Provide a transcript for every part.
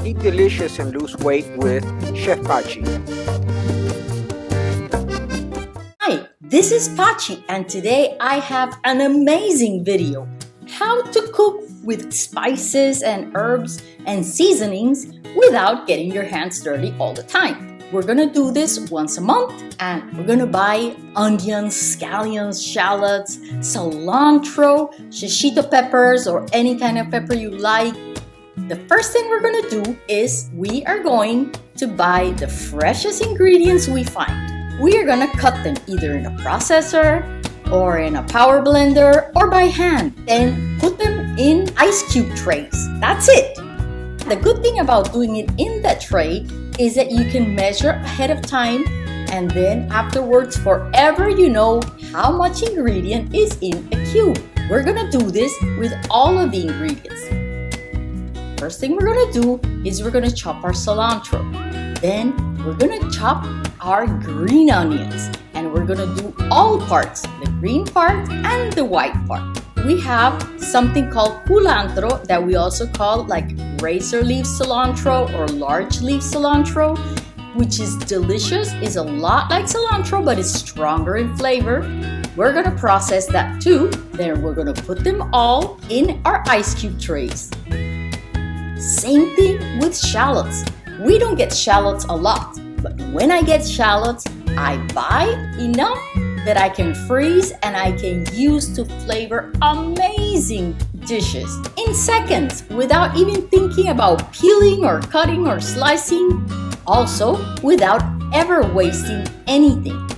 Eat delicious and lose weight with Chef Pachi. Hi, this is Pachi, and today I have an amazing video. How to cook with spices and herbs and seasonings without getting your hands dirty all the time. We're gonna do this once a month, and we're gonna buy onions, scallions, shallots, cilantro, shishito peppers, or any kind of pepper you like. The first thing we're gonna do is we are going to buy the freshest ingredients we find. We are gonna cut them either in a processor or in a power blender or by hand, and put them in ice cube trays. That's it. The good thing about doing it in that tray is that you can measure ahead of time, and then afterwards forever you know how much ingredient is in a cube. We're gonna do this with all of the ingredients. First thing we're gonna do is we're gonna chop our cilantro. Then we're gonna chop our green onions, and we're gonna do all parts, the green part and the white part. We have something called cilantro that we also call like razor leaf cilantro or large leaf cilantro, which is delicious. It's a lot like cilantro, but it's stronger in flavor. We're gonna process that too. Then we're gonna put them all in our ice cube trays. Same thing with shallots. We don't get shallots a lot, but when I get shallots, I buy enough that I can freeze and I can use to flavor amazing dishes in seconds without even thinking about peeling or cutting or slicing. Also, without ever wasting anything.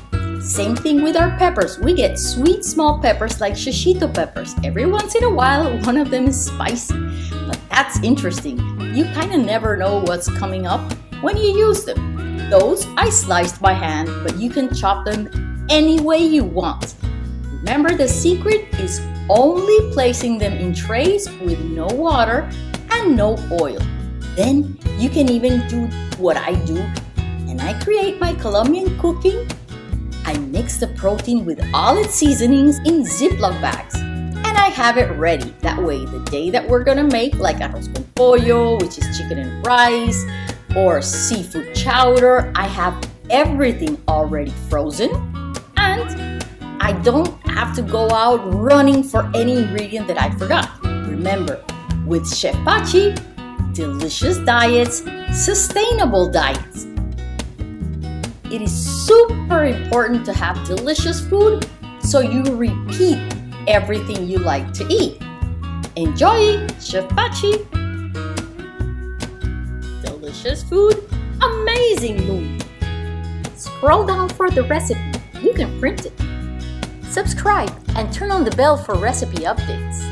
Same thing with our peppers. We get sweet small peppers like shishito peppers. Every once in a while, one of them is spicy, but that's interesting. You kind of never know what's coming up when you use them. Those I sliced by hand, but you can chop them any way you want. Remember, the secret is only placing them in trays with no water and no oil. Then you can even do what I do, and I create my Colombian cooking. I mix the protein with all its seasonings in Ziploc bags, and I have it ready. That way, the day that we're gonna make like arroz con pollo, which is chicken and rice, or seafood chowder, I have everything already frozen, and I don't have to go out running for any ingredient that I forgot. Remember, with Chef Pachi, delicious diets, sustainable diets. It is super important to have delicious food so you repeat everything you like to eat. Enjoy, Chef Pachi! Delicious food, amazing mood. Scroll down for the recipe. You can print it. Subscribe and turn on the bell for recipe updates.